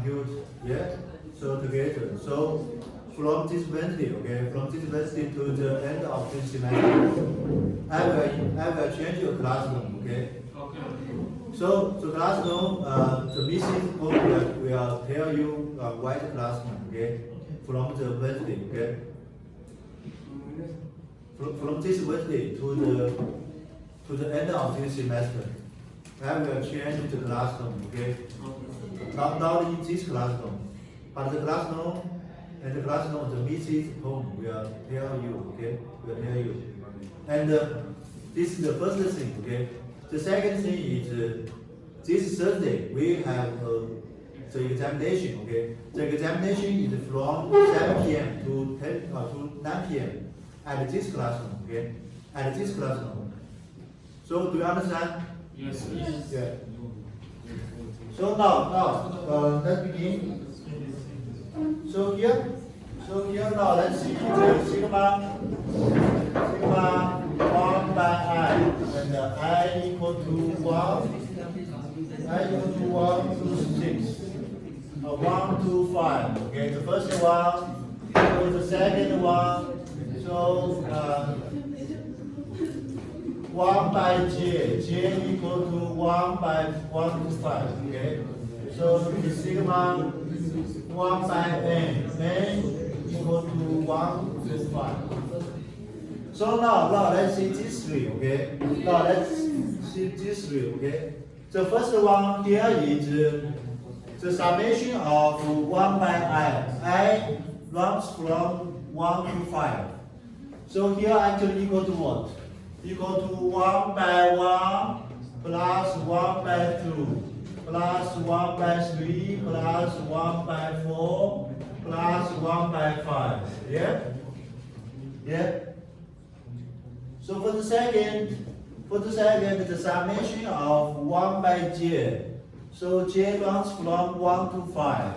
compute, yeah? So together. So from this Wednesday, okay, from this Wednesday to the end of this semester, I will change your classroom, okay? So the classroom, the missing book will tell you white classroom, okay? From the Wednesday, okay? From this Wednesday to the end of this semester, I will change the classroom, okay? Not in this classroom, but the classroom and the classroom, the missing home will tell you, okay? Will tell you. And this is the first thing, okay? The second thing is this Thursday we have the examination, okay? The examination is from 7 p.m. to 9 p.m. at this classroom, okay? At this classroom. So do you understand? Yes. Yeah. So now let's begin. So here now let's see the sigma 1 by I, and I equal to 1. I equal to 1 to 6. 1 to 5. Okay, the first one, so the second one, so 1 by j equal to 1 by 1 to 5. Okay, so the sigma 1 by n equal to 1 to 5. So now let's see this three, okay? Now let's see this three, okay? The first one here is the summation of 1 by I runs from 1 to 5. So here actually equal to what? Equal to 1 by 1 plus 1 by 2 plus 1 by 3 plus 1 by 4 plus 1 by 5. Yeah? Yeah? So for the second, the summation of 1 by j. So j runs from 1 to 5.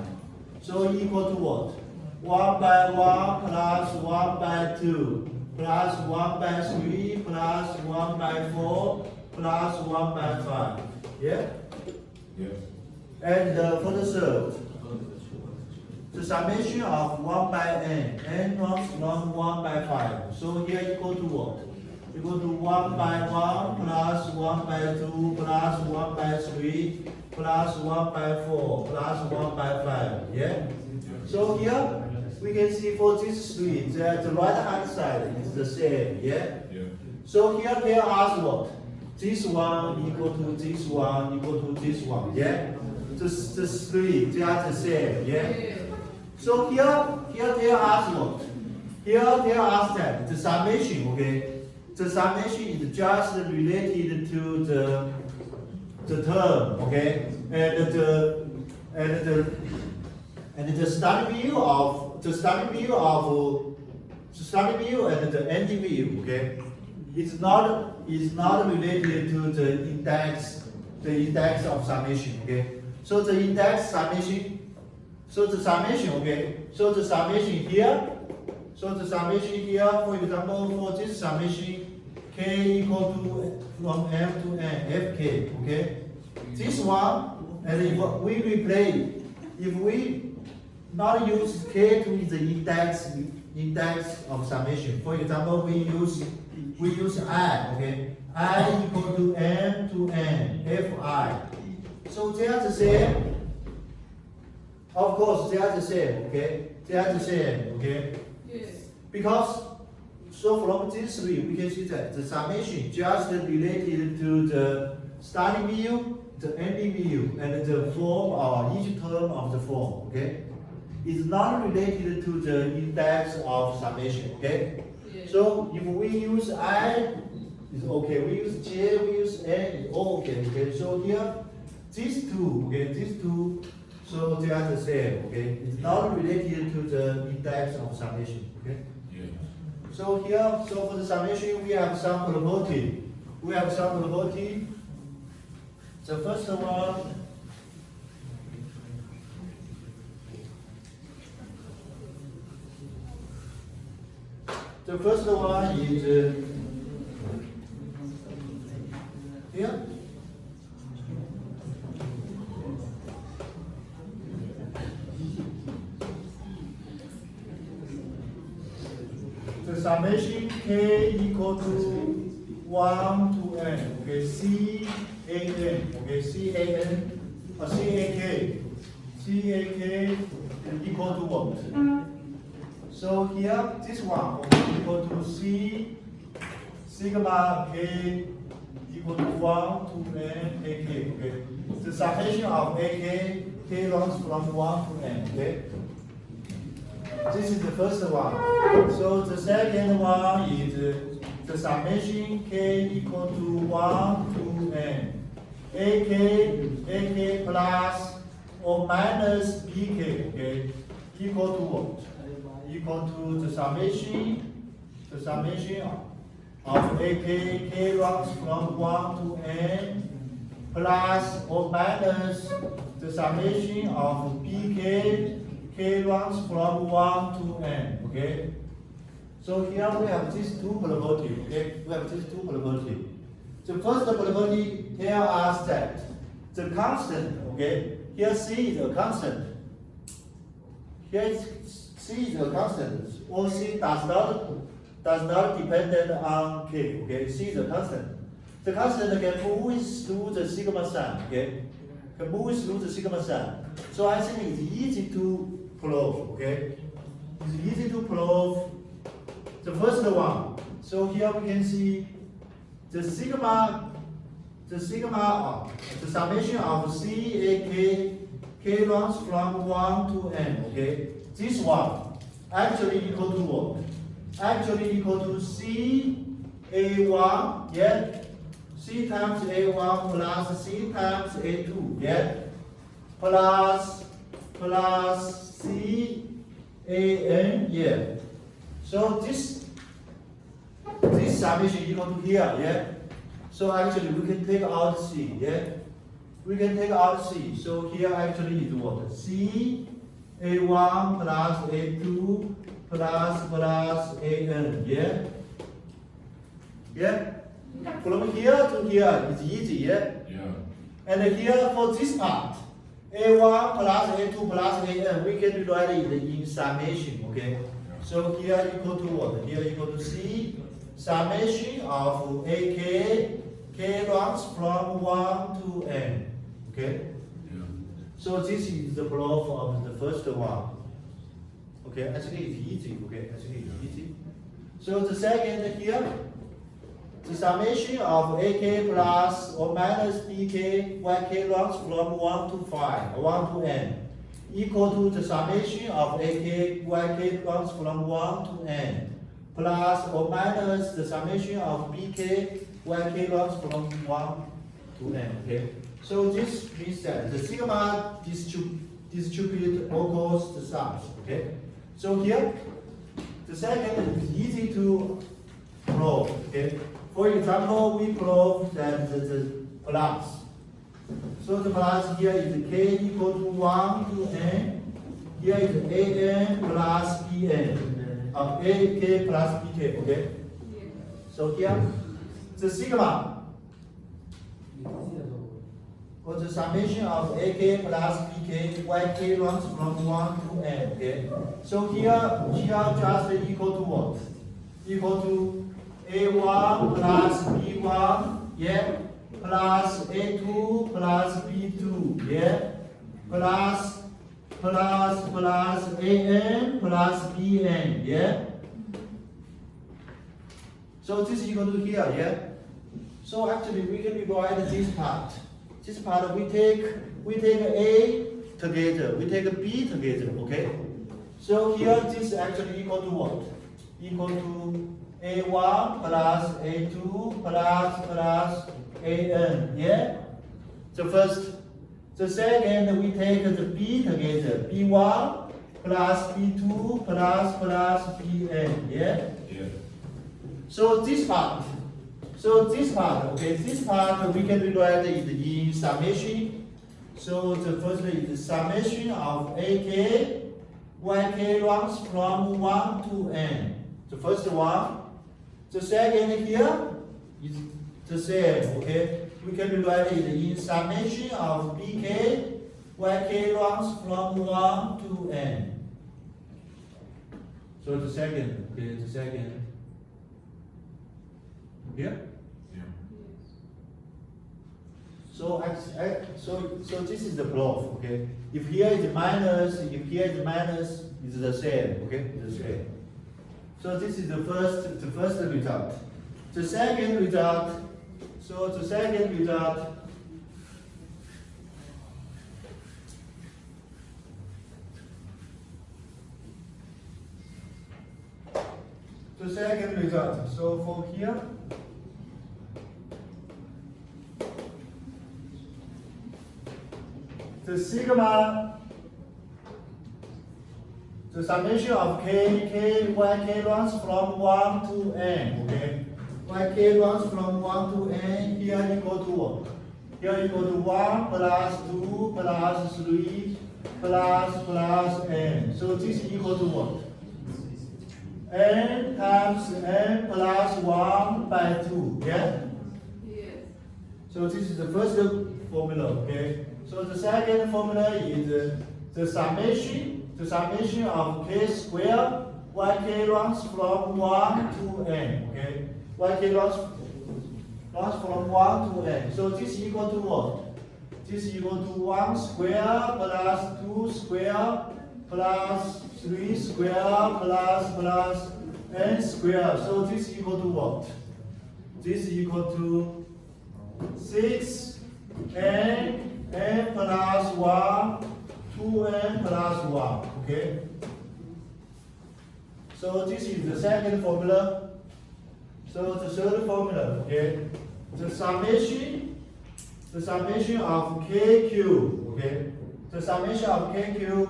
So equal to what? 1 by 1 plus 1 by 2 plus 1 by 3 plus 1 by 4 plus 1 by 5. Yeah? Yes. And for the third, the summation of 1 by n runs from 1 by 5. So here equal to what? Equal to 1 by 1 plus 1 by 2 plus 1 by 3 plus 1 by 4 plus 1 by 5. Yeah? So here we can see for these three that the right hand side is the same. Yeah? So here tell us what? This one equal to this one equal to this one. Yeah? The three, they are the same. Yeah? So here tell us what? Here tell us that the summation, okay? The summation is just related to the term, okay, and the study view and the end view, okay, is not related to the index of summation, okay. So the index summation, okay. So the summation here. So the summation here, for example, for this summation, k equal to from m to n, fk, okay? This one, and if we replace, if we not use k to be the index of summation, for example, we use I, okay? I equal to m to n, fi. So they are the same. Of course, they are the same, okay? They are the same, okay? Yes. Because, so from these three, we can see that the summation just related to the starting view, the ending view, and the form or each term of the form, okay? It's not related to the index of summation, okay? Yes. So if we use I, it's okay. We use j, we use n, it's all okay, okay? So here, these two, okay, so they are the same, okay? It's not related to the index of summation, okay? Yes. So here, so for the summation, we have some property. The first one, is here. summation k equal to 1 to n, okay, C-A-N, okay, C-A-N, or C-A-K equal to what? So here, this one equal to C sigma k equal to 1 to n ak, okay? The summation of ak, k runs from 1 to n, okay? This is the first one. So the second one is the summation k equal to 1 to n. ak plus or minus bk, okay, equal to what? Equal to the summation of ak, k runs from 1 to n, plus or minus the summation of bk, k runs from 1 to n, okay? So here we have these two probabilities, okay? We have these two probabilities. The first probability tells us that the constant, okay? Here C is a constant. Here C is a constant, or C does not depend on k, okay? C is a constant. The constant can move through the sigma sign, okay? Can move through the sigma sign. So I think it's easy to prove, okay? It's easy to prove the first one. So here we can see the summation of C, A, K runs from 1 to n, okay? This one actually equal to what? Actually equal to C, A1, yeah? C times A1 plus C times A2, yeah? Plus C, A, N, yeah? So this summation equal to here, yeah? So actually we can take out C, yeah? We can take out C. So here actually is what? C, A1 plus A2 plus AN, yeah? Yeah? From here to here is easy, yeah? Yeah. And here for this part, A1 plus A2 plus AN, we can write it in summation, okay? So here equal to what? Here equal to C, summation of AK, K runs from 1 to N, okay? Yeah. So this is the proof of the first one. Okay, actually it's easy, okay? Actually it's easy. So the second here, the summation of AK plus or minus BK, YK runs from 1 to 5, 1 to N, equal to the summation of AK, YK runs from 1 to N, plus or minus the summation of BK, YK runs from 1 to N, okay? So this means that the sigma distribute equals the sums, okay? So here, the second is easy to prove, okay? For example, we prove that the plus. So the plus here is k equal to 1 to n. Here is an plus bn. Of ak plus bk, okay? So here, the sigma, or the summation of ak plus bk, yk runs from 1 to n, okay? So here just equal to what? Equal to A1 plus B1, yeah, plus A2 plus B2, yeah, plus AN plus BN, yeah. So this is equal to here, yeah. So actually we can rewrite this part. This part we take A together, we take B together, okay. So here this actually equal to what? Equal to A1 plus A2 plus AN, yeah? The second, we take the B together, B1 plus B2 plus BN, yeah? Yeah. So this part, okay, this part we can rewrite it in summation. So the first is the summation of AK, YK runs from 1 to N. The first one. The second here is the same, okay? We can rewrite it in summation of BK, YK runs from 1 to N. So the second, okay, the second. Yeah? So this is the proof, okay? If here is minus, it's the same, okay? The same. So this is the first result. The second result, so for here, the sigma, the summation of yk runs from 1 to n, okay? Yk runs from 1 to n, here equal to what? Here equal to 1 plus 2 plus 3 plus n. So this is equal to what? N times n plus 1 by 2, yeah? Yes. So this is the first formula, okay? So the second formula is the summation of k square, yk runs from 1 to n, okay? Yk runs from 1 to n. So this is equal to what? This is equal to 1 square plus 2 square plus 3 square plus n square. So this is equal to what? This is equal to 6 n plus 1, 2n plus 1, okay? So this is the second formula. So the third formula, okay? The summation of k cube, okay? The summation of k cube,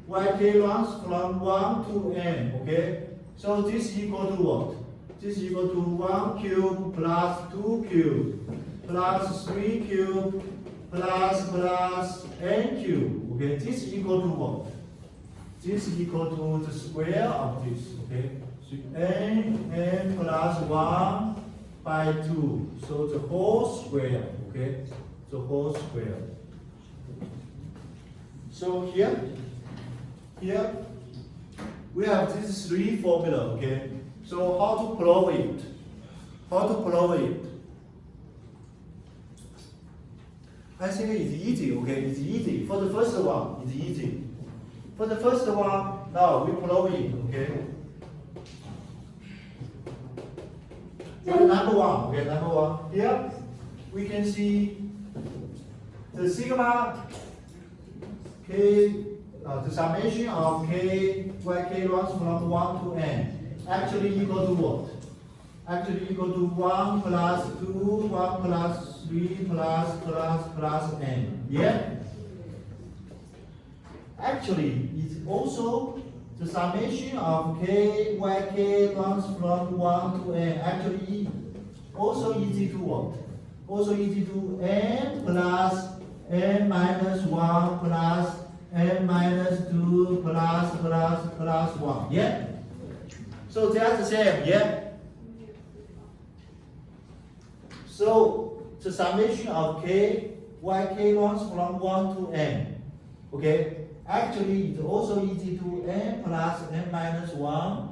yk runs from 1 to n, okay? So this is equal to what? This is equal to 1 cube plus 2 cube plus 3 cube plus n cube, okay? This is equal to what? This is equal to the square of this, okay? So n plus 1 by 2, so the whole square, okay? The whole square. So here we have these three formula, okay? So how to prove it? I think it's easy, okay? It's easy. For the first one, it's easy. For the first one, now we prove it, okay? For the number one, here we can see the sigma k, the summation of k yk runs from 1 to n actually equal to what? Actually equal to 1 plus 2, 1 plus 3 plus n. Yeah? Actually, it's also the summation of k yk runs from 1 to n. Actually, also easy to what? Also easy to n plus n minus 1 plus n minus 2 plus 1. Yeah? So they are the same, yeah? So the summation of k yk runs from 1 to n. Okay? Actually, it's also easy to n plus n minus 1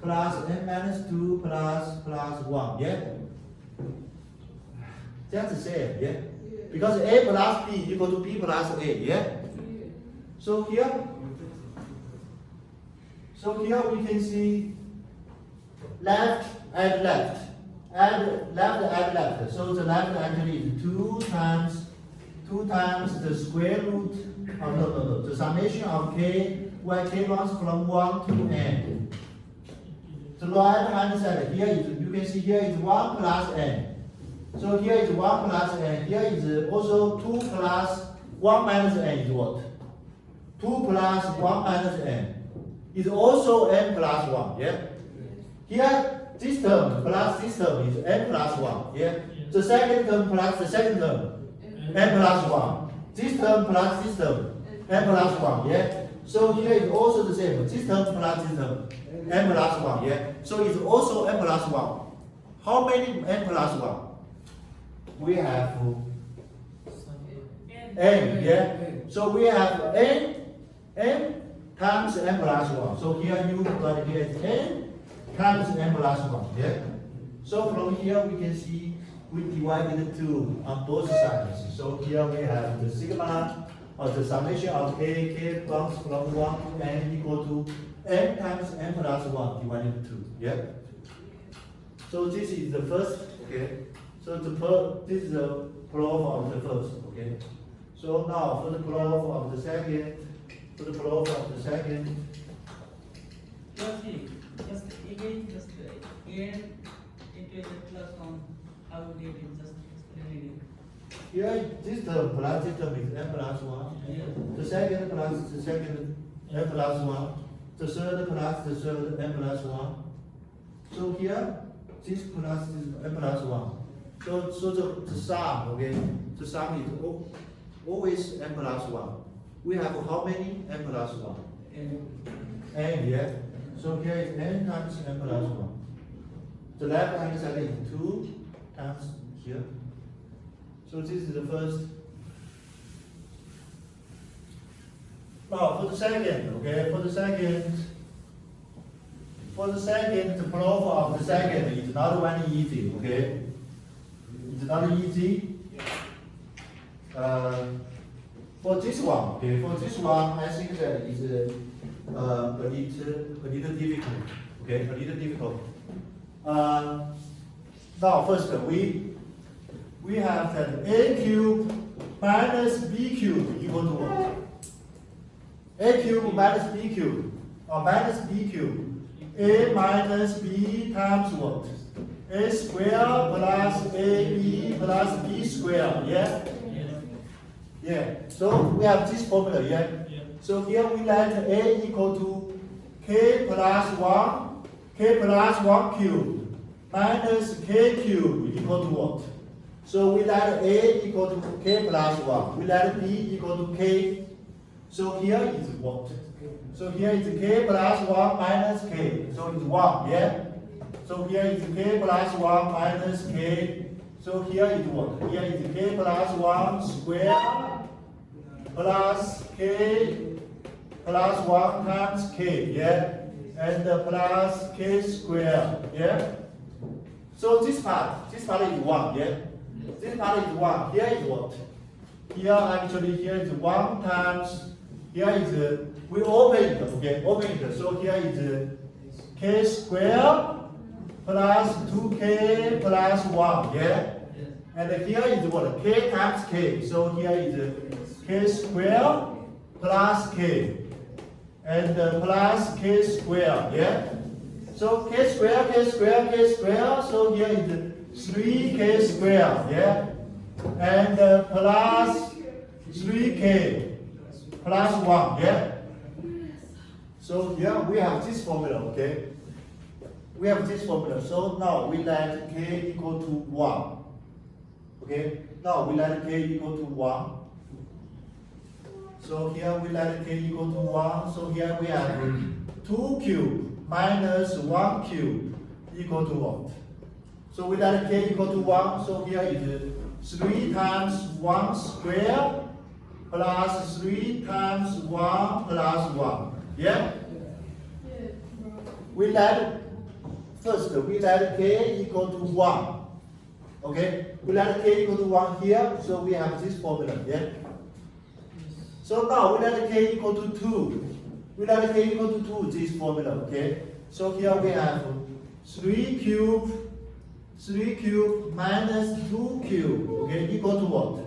plus n minus 2 plus 1. Yeah? That's the same, yeah? Because a plus b equal to b plus a, yeah? So here we can see left add left. Add left. So the left actually is 2 times the square root. No. The summation of k yk runs from 1 to n. The right hand side here is, you can see here is 1 plus n. So here is 1 plus n. Here is also 2 plus 1 minus n is what? 2 plus 1 minus n is also n plus 1. Yeah. Here this term plus this term is n plus 1. Yeah. The second term plus the second term n plus 1. This term plus this term n plus 1. Yeah. So here is also the same. This term plus this term n plus 1. Yeah. So it's also n plus 1. How many n plus 1? We have n. Yeah. So we have n times n plus 1. So here you got here is n times n plus 1. Yeah. So from here we can see we divided 2 on both sides. So here we have the sigma or the summation of k belongs from 1 to n equal to n times n plus 1 divided 2. Yeah. So this is the first. Okay. So this is the proof of the first. Okay. So now for the proof of the second. For the proof of the second. Just again, just again into the plus one. How would you just explain it? Here, this term plus this term is n plus 1. Yes. The second plus the second n plus 1. The third plus the third n plus 1. So here, this plus this n plus 1. So the sum, okay, the sum is always n plus 1. We have how many n plus 1? N, yeah. So here is n times n plus 1. The left hand side is 2 times here. So this is the first. Now for the second, okay, for the second, the proof of the second is not one easy, okay? It's not easy. For this one, okay, for this one, I think that is a little difficult, okay, a little difficult. Now first we have that a cube minus b cube equal to what? A cube minus b cube, or minus b cube. A minus b times what? A square plus ab plus b square, yeah? Yeah. So we have this formula, yeah? So here we let a equal to k plus 1 cube minus k cube equal to what? So we let a equal to k plus 1. We let b equal to k. So here is what? So here is k plus 1 minus k. So it's 1, yeah? So here is k plus 1 minus k. So here is what? Here is k plus 1 square plus k plus 1 times k, yeah? And plus k square, yeah? So this part is 1, yeah? This part is 1. Here is what? Here actually here is 1 times, here is, we open it, okay? Open it. So here is k square plus 2k plus 1, yeah? And here is what? K times k. So here is k square plus k. And plus k square, yeah? So k square, k square, k square. So here is 3k square, yeah? And plus 3k plus 1, yeah? So here we have this formula, okay? We have this formula. So now we let k equal to 1. Okay? Now we let k equal to 1. So here we let k equal to 1. So here we have 2 cube minus 1 cube equal to what? So we let k equal to 1. So here is 3 times 1 square plus 3 times 1 plus 1. Yeah? We let, first we let k equal to 1. Okay? We let k equal to 1 here. So we have this formula. Yeah? So now we let k equal to 2. We let k equal to 2, this formula, okay? So here we have 3 cube minus 2 cube, okay, equal to what?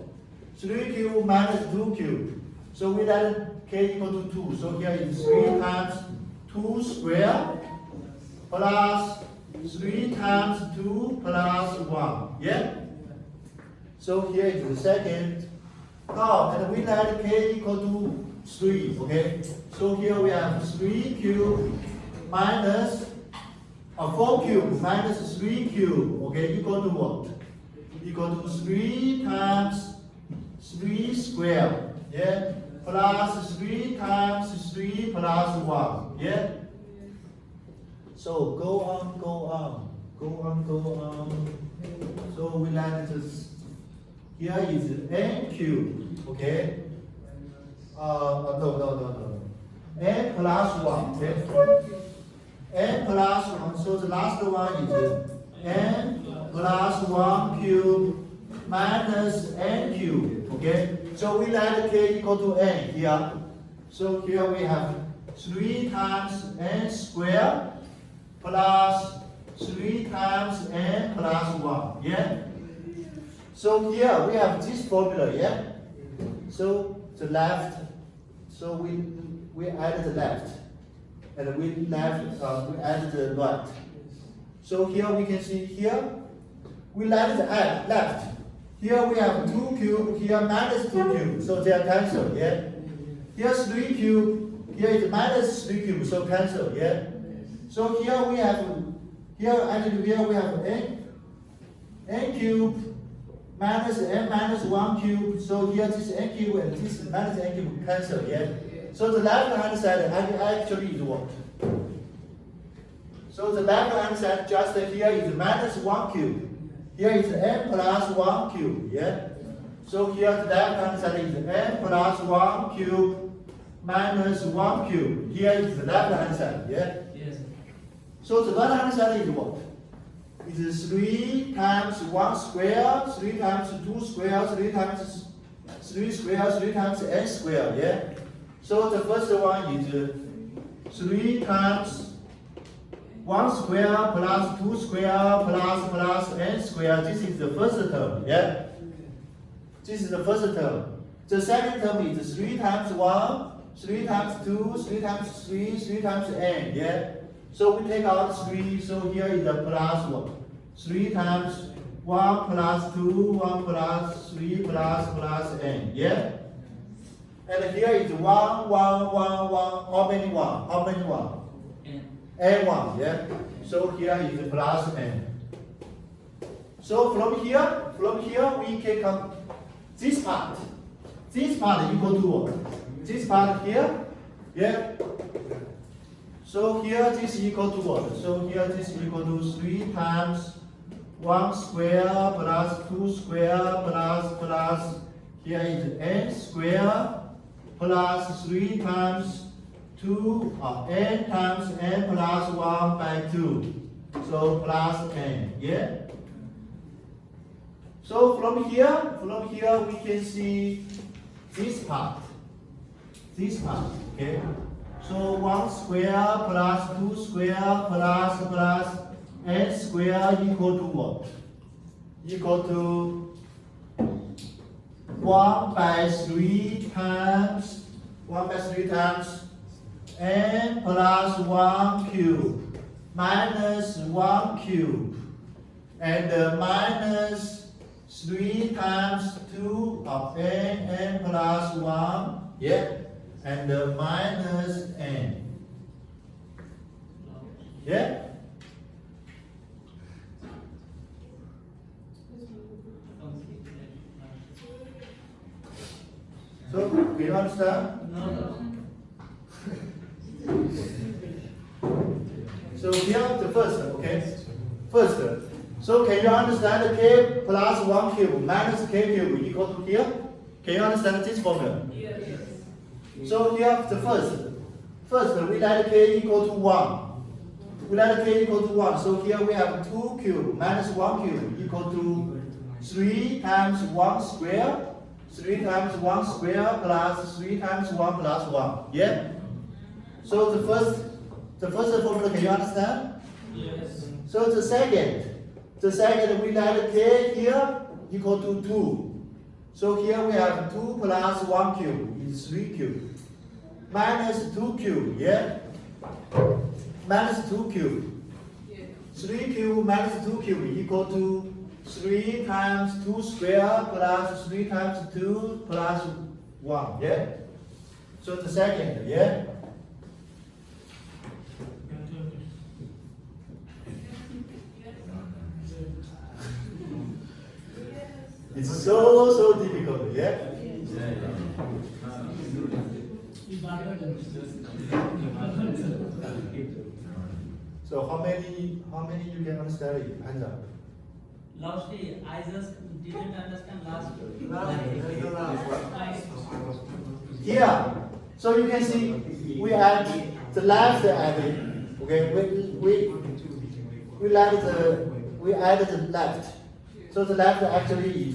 3 cube minus 2 cube. So we let k equal to 2. So here is 3 times 2 square plus 3 times 2 plus 1, yeah? So here is the second. Now, and we let k equal to 3, okay? So here we have 3 cube minus 4 cube minus 3 cube, okay, equal to what? Equal to 3 times 3 square, yeah? Plus 3 times 3 plus 1, yeah? So go on. So we let this. Here is n cube, okay? No. N plus 1, okay? N plus 1, so the last one is n plus 1 cube minus n cube. Okay, so we let k equal to n here. So here we have 3 times n squared plus 3 times n plus 1. Yeah. So here we have this formula. Yeah. So the left. So we add the left, and we add the right. So here we can see here we add the left. Here we have 2 cube, here minus 2 cube, so they are cancelled, yeah? Here's 3 cube, here is minus 3 cube, so cancel, yeah? So here we have n cube minus n minus 1 cube, so here this n cube and this minus n cube cancel, yeah? So the left hand side actually is what? So the left hand side just here is minus 1 cube. Here is n plus 1 cube, yeah? So here the left hand side is n plus 1 cube minus 1 cube. Here is the left hand side, yeah? Yes. So the right hand side is what? It is 3 times 1 square, 3 times 2 square, 3 times 3 square, 3 times n square, yeah? So the first one is 3 times 1 square plus 2 square plus n square. This is the first term, yeah? This is the first term. The second term is 3 times 1, 3 times 2, 3 times 3, 3 times n, yeah? So we take out 3, so here is the plus 1. 3 times 1 plus 2, 1 plus 3 plus n, yeah? And here is 1, 1, 1, 1. How many 1? How many 1? N1, yeah? So here is plus n. So from here we can come this part. This part equal to what? This part here, yeah? So here this equal to what? So here this equal to 3 times 1 square plus 2 square plus here is n square plus 3 times 2 n times n plus 1 by 2. So plus n, yeah? So from here we can see this part, okay? So 1 square plus 2 square plus n square equal to what? Equal to 1 by 3 times n plus 1 cube minus 1 cube and minus 3 times 2 of n plus 1, yeah, and minus n, yeah. So do you understand? No. So here the first, okay? First, so can you understand k plus 1 cube minus k cube equal to here? Can you understand this formula? Yes. So here the first we let k equal to 1. We let k equal to 1. So here we have 2 cube minus 1 cube equal to 3 times 1 square, 3 times 1 square plus 3 times 1 plus 1. Yeah? So the first formula, can you understand? Yes. So the second we let k here equal to 2. So here we have 2 plus 1 cube is 3 cube. Minus 2 cube, yeah? Minus 2 cube. 3 cube minus 2 cube equal to 3 times 2 square plus 3 times 2 plus 1, yeah? So the second, yeah? It's so difficult, yeah? So how many you can understand it? Hands up. Lastly, I just didn't understand last. Here, so you can see we add the left added. Okay, we let we add the left. So the left actually is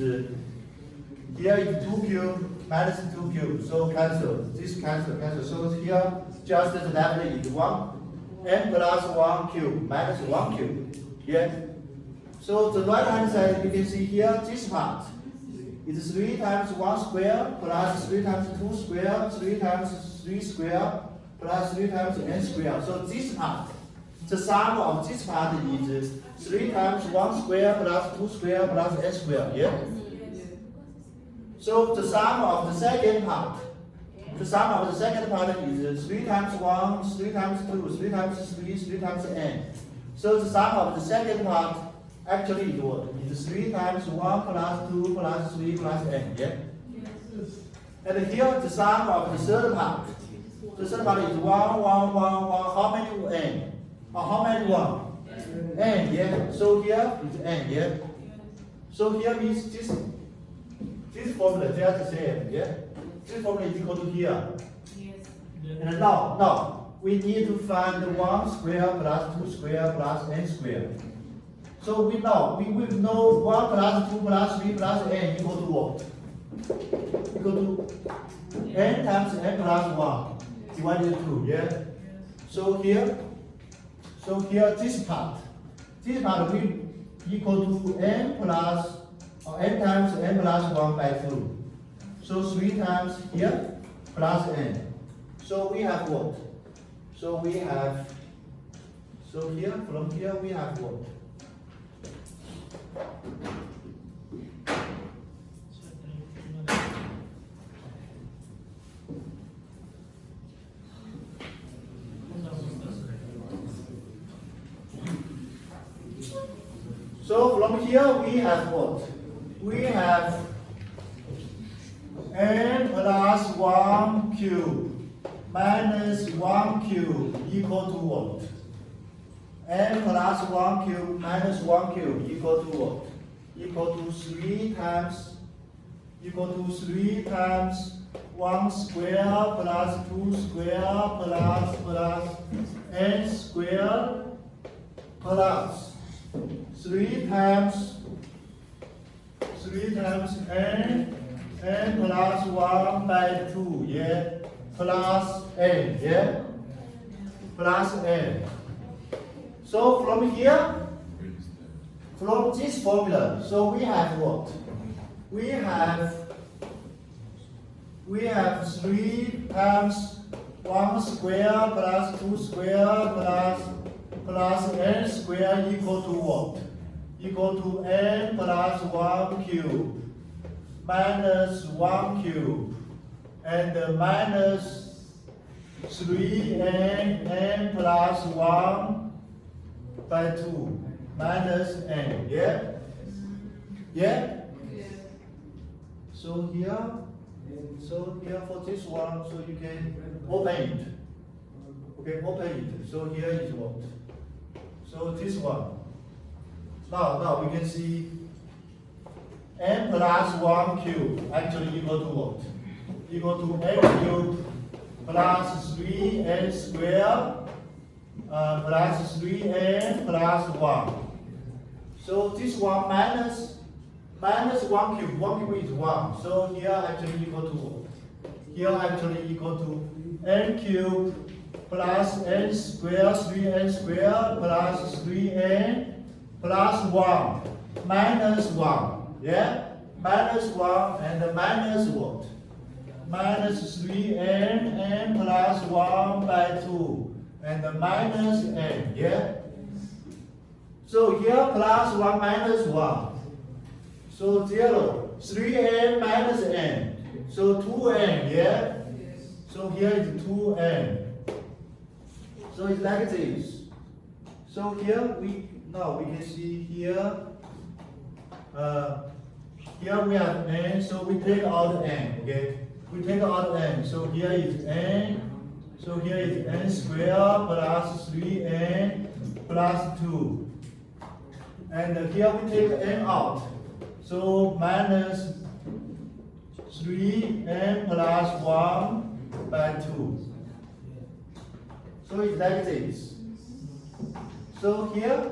here is 2 cube minus 2 cube. So cancel. This cancel. So here just the left is 1 n plus 1 cube minus 1 cube. Yeah. So the right hand side you can see here this part is 3 times 1 square plus 3 times 2 square, 3 times 3 square plus 3 times n square. So this part, the sum of this part is 3 times 1 square plus 2 square plus n square. Yeah. So the sum of the second part, is 3 times 1, 3 times 2, 3 times 3, 3 times n. So the sum of the second part actually is what? Is 3 times 1 plus 2 plus 3 plus n. Yeah. And here the sum of the third part. The third part is 1, 1, 1, 1. How many n? How many 1? N. Yeah. So here is n. Yeah. So here means this formula they are the same. Yeah. This formula is equal to here. Yes. And now we need to find 1 square plus 2 square plus n square. So we will know 1 plus 2 plus 3 plus n equal to what? Equal to n times n plus 1 divided 2. Yeah. So here this part will equal to n plus n times n plus 1 by 2. So 3 times here plus n. So we have what? From here we have what? So from here we have what? We have n plus 1 cube minus 1 cube equal to what? N plus 1 cube minus 1 cube equal to what? Equal to 3 times 1 square plus 2 square plus n square plus 3 times n plus 1 by 2, yeah, plus n, yeah, plus n. So from here, from this formula, so we have what? We have 3 times 1 square plus 2 square plus n square equal to what? Equal to n plus 1 cube minus 1 cube and minus 3n plus 1 by 2 minus n. Yeah? Yeah? So here for this one, so you can open it. Okay, open it. So here is what? So this one. Now we can see n plus 1 cube actually equal to what? Equal to n cube plus 3n square plus 3n plus 1. So this one minus 1 cube. 1 cube is 1. So here actually equal to what? Here actually equal to n cube plus n square, 3n square plus 3n plus 1 minus 1. Yeah? Minus 1 and minus what? Minus 3n, n plus 1 by 2 and minus n. Yeah? So here plus 1 minus 1. So 0. 3n minus n. So 2n. Yeah? So here is 2n. So it's like this. So here we can see here. Here we have n, so we take out n, okay? We take out n, so here is n, so here is n squared plus 3n plus 2. And here we take n out, so minus 3n plus 1 by 2. So it's like this. So here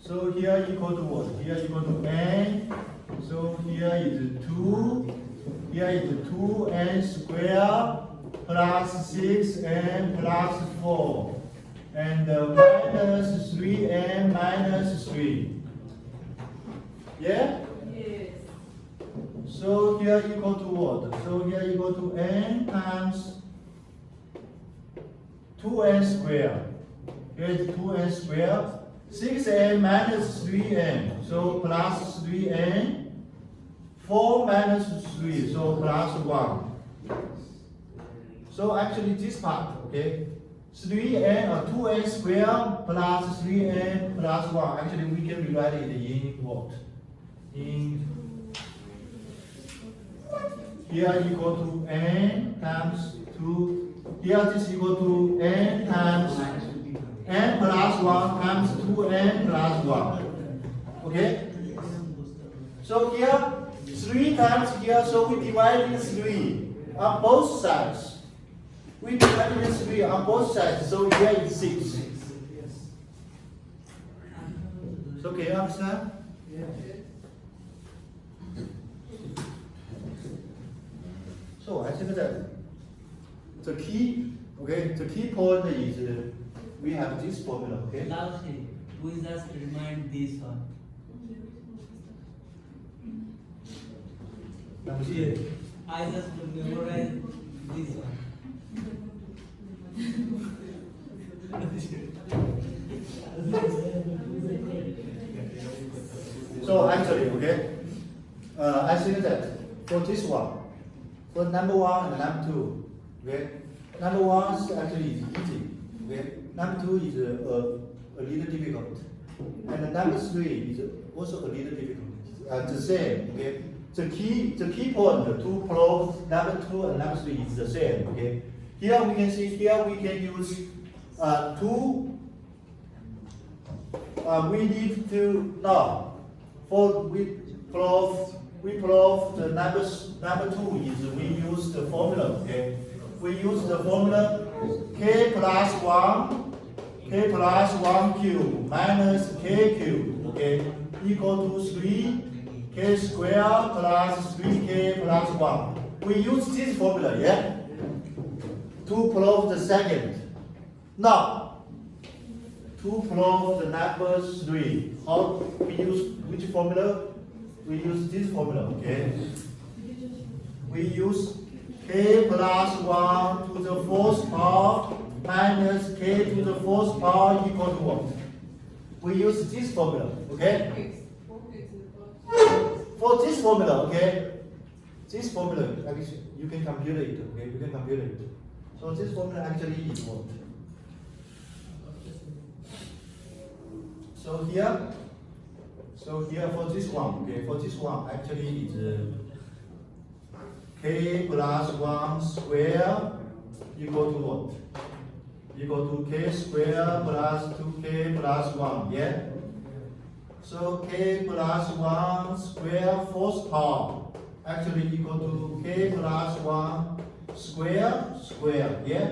So here equal to what? Here equal to n. So here is 2. Here is 2n squared plus 6n plus 4. And minus 3n minus 3. Yeah? Yes. So here equal to what? So here equal to n times 2n squared. Here is 2n squared. 6n minus 3n. So plus 3n. 4 minus 3. So plus 1. So actually this part, okay? 3n or 2n squared plus 3n plus 1. Actually we can rewrite it in what? In here equal to n times 2. Here this equal to n times n plus 1 times 2n plus 1. Okay? So here 3 times here, so we divide in 3 on both sides. We divide in 3 on both sides, so here is 6. So can you understand? So I think that the key, okay, the key point is we have this formula, okay? Now see, we just remind this one. I just memorize this one. So actually, okay, I think that for this one, for number 1 and number 2, okay, number 1 is actually easy, okay, number 2 is a little difficult, and number 3 is also a little difficult. The same, okay. The key point to prove number 2 and number 3 is the same, okay. Here we can see, here we can use 2. We need to now for we prove the number 2 is we use the formula, okay. We use the formula k plus 1 cube minus k cube, okay, equal to 3 k squared plus 3k plus 1. We use this formula, yeah, to prove the second. Now, to prove the number 3, how we use which formula? We use this formula, okay? We use k plus 1 to the 4th power minus k to the 4th power equal to what? We use this formula, okay? For this formula, okay? This formula, actually, you can compute it, okay? You can compute it. So this formula actually is what? So here for this one, okay, for this one actually is k plus 1 square equal to what? Equal to k square plus 2k plus 1, yeah? So k plus 1 square 4th power actually equal to k plus 1 square, yeah?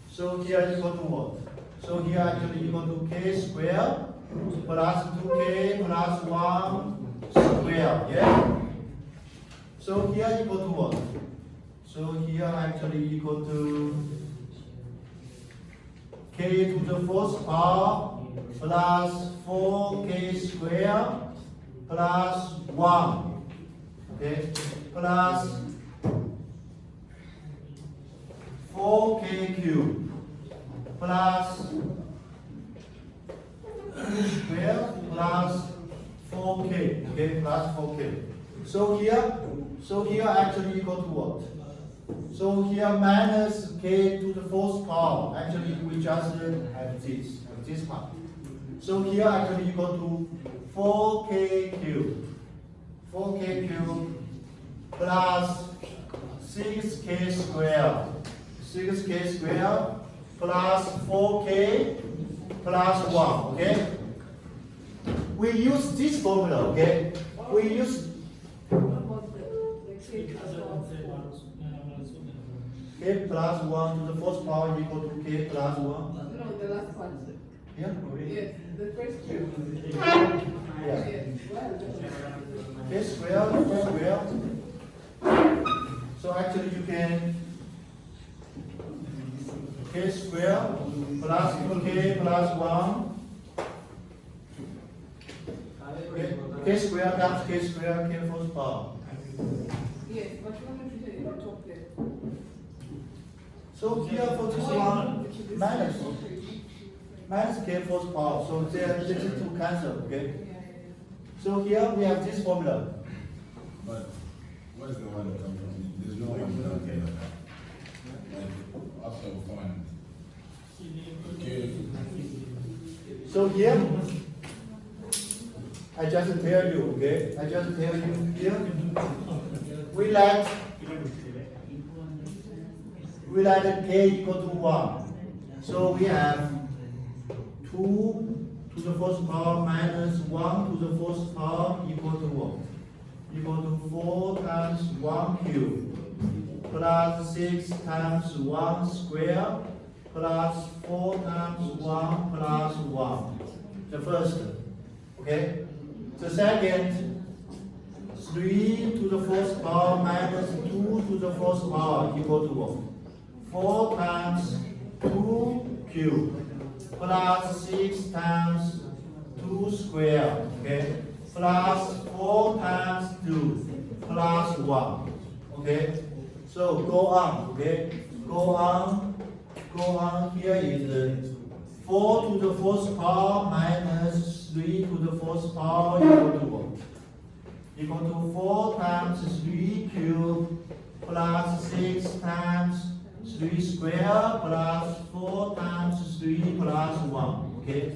So here equal to what? So here actually equal to k square plus 2k plus 1 square, yeah? So here equal to what? So here actually equal to k to the 4th power plus 4k square plus 1, okay, plus 4k cube plus square plus 4k, okay, plus 4k. So here actually equal to what? So here minus k to the 4th power. Actually we just have this part. So here actually equal to 4k cube. 4k cube plus 6k square. 6k square plus 4k plus 1, okay? We use this formula, okay? We use k plus 1 to the 4th power equal to k plus 1. No, the last one. K Here? Yes, the first two. Yeah. K square. So actually you can K square plus K plus 1. K square times K square, K first power. Yes, but you want to say on top there. So here for this one, minus K first power. So there this is to cancel, okay? So here we have this formula. But where's the one come from? There's no one down here. Like after fun. Okay. So here, I just tell you, okay? I just tell you here, we let K equal to 1. So we have 2 to the first power minus 1 to the first power equal to what? Equal to 4 times 1 cube plus 6 times 1 square plus 4 times 1 plus 1. The first, okay? The second, 3 to the first power minus 2 to the first power equal to what? 4 times 2 cube plus 6 times 2 square, okay? Plus 4 times 2 plus 1, okay? So go on, okay? Go on. Here is 4 to the first power minus 3 to the first power equal to what? Equal to 4 times 3 cube plus 6 times 3 square plus 4 times 3 plus 1, okay?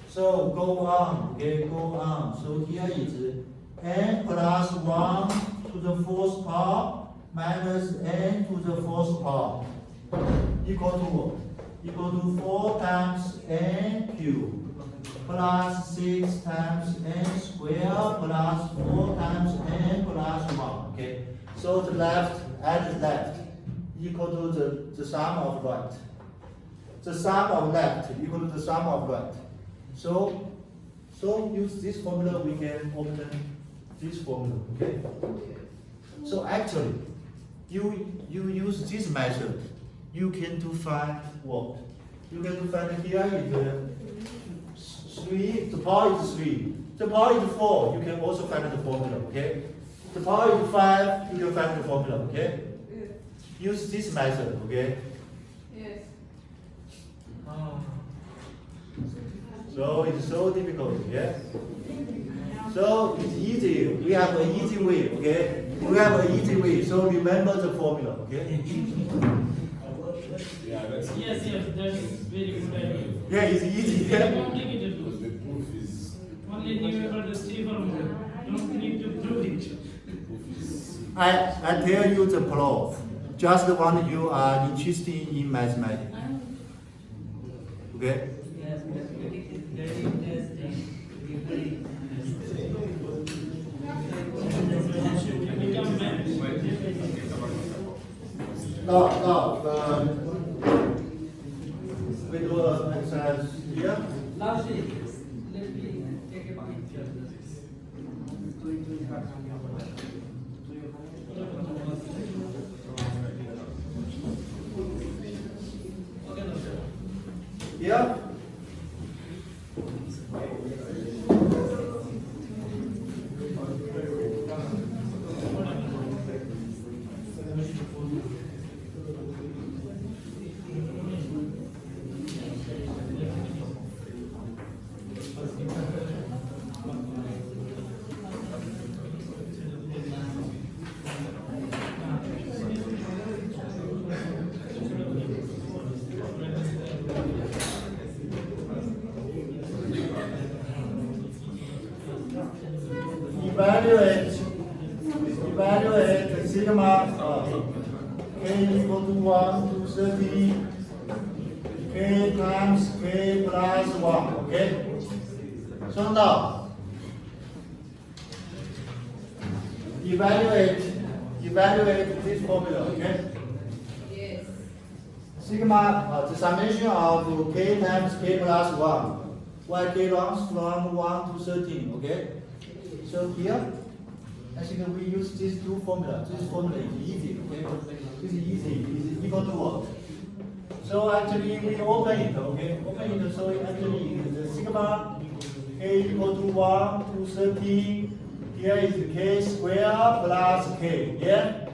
So go on, okay, go on. So here is n plus 1 to the first power minus n to the first power equal to what? Equal to 4 times n cube plus 6 times n square plus 4 times n plus 1, okay? So the left and left equal to the sum of right. The sum of left equal to the sum of right. So use this formula, we can obtain this formula, okay? So actually, you use this method, you can to find what? You can to find here is 3, the power is 3. The power is 4, you can also find the formula, okay? The power is 5, you can find the formula, okay? Use this method, okay? Yes. So it's so difficult, yeah? So it's easy. We have an easy way, okay? We have an easy way. So remember the formula, okay? Yeah, that's Yes, that's very good idea. Yeah, it's easy. Very Yeah? complicated. because the proof is Only knew about the C formula. Don't need to prove it. I tell you the proof. Just the one you are interested in mathematics. Okay? Yes, mathematics is very interesting. Become math. Now, we do an exercise here. Lastly, let me take a picture. Okay, no, sir. Here. Evaluate sigma k equal to 1 to 30 k times k plus 1, okay? So now, evaluate this formula, okay? Yes. Sigma, the summation of k times k plus 1 yk runs from 1 to 13, okay? So here, I think we use these two formulas. This formula is easy, okay? This is easy, is equal to what? So actually we open it, okay? Open it, so it actually is sigma k equal to 1 to 13. Here is k square plus k, yeah?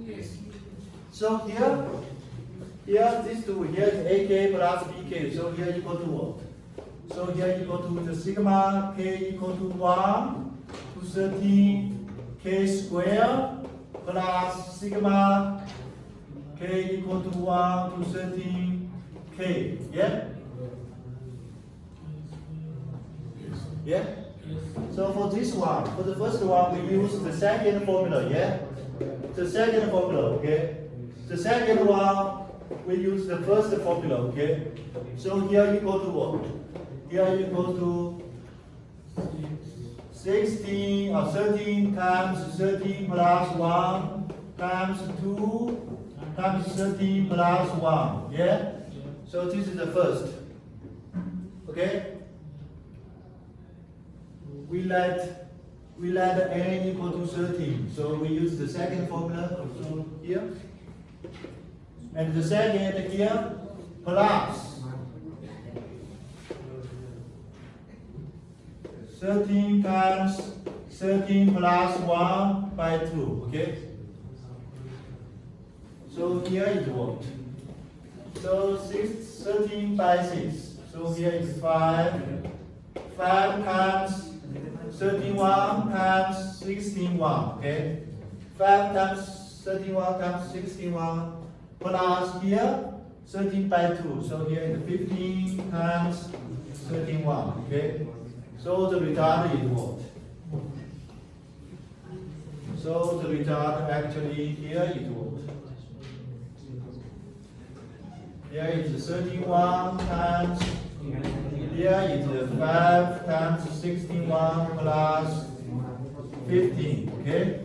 Yes. So here these two, here is AK plus BK, so here equal to what? So here equal to the sigma k equal to 1 to 13 k square plus sigma k equal to 1 to 13 k, yeah? Yeah? So for this one, for the first one, we use the second formula, yeah? The second formula, okay? The second one, we use the first formula, okay? So here equal to what? Here equal to 16 or 13 times 13 plus 1 times 2 times 13 plus 1, yeah? So this is the first, okay? We let n equal to 13, so we use the second formula so here. And the second here, plus 13 times 13 plus 1 by 2, okay? So here is what? So 13 by 6, so here is 5. 5 times 31 times 16, okay? 5 times 31 times 61 plus here 13 by 2. So here is 15 times 31, okay? So the result is what? So the result actually here is what? Here is 31 times, here is 5 times 61 plus 15, okay?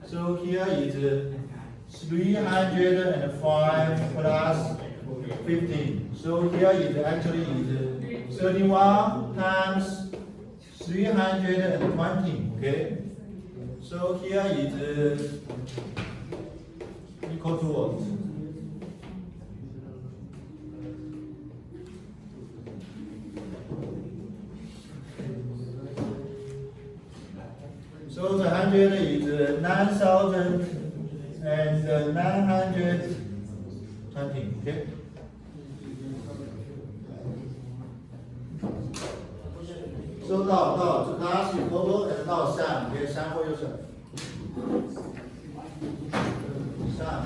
So here is 305 plus 15. So here is actually is 31 times 320, okay? So here is equal to what? So the 100 is 9,920, okay? So now to ask you total and now sum, okay? Sum for yourself. Sum.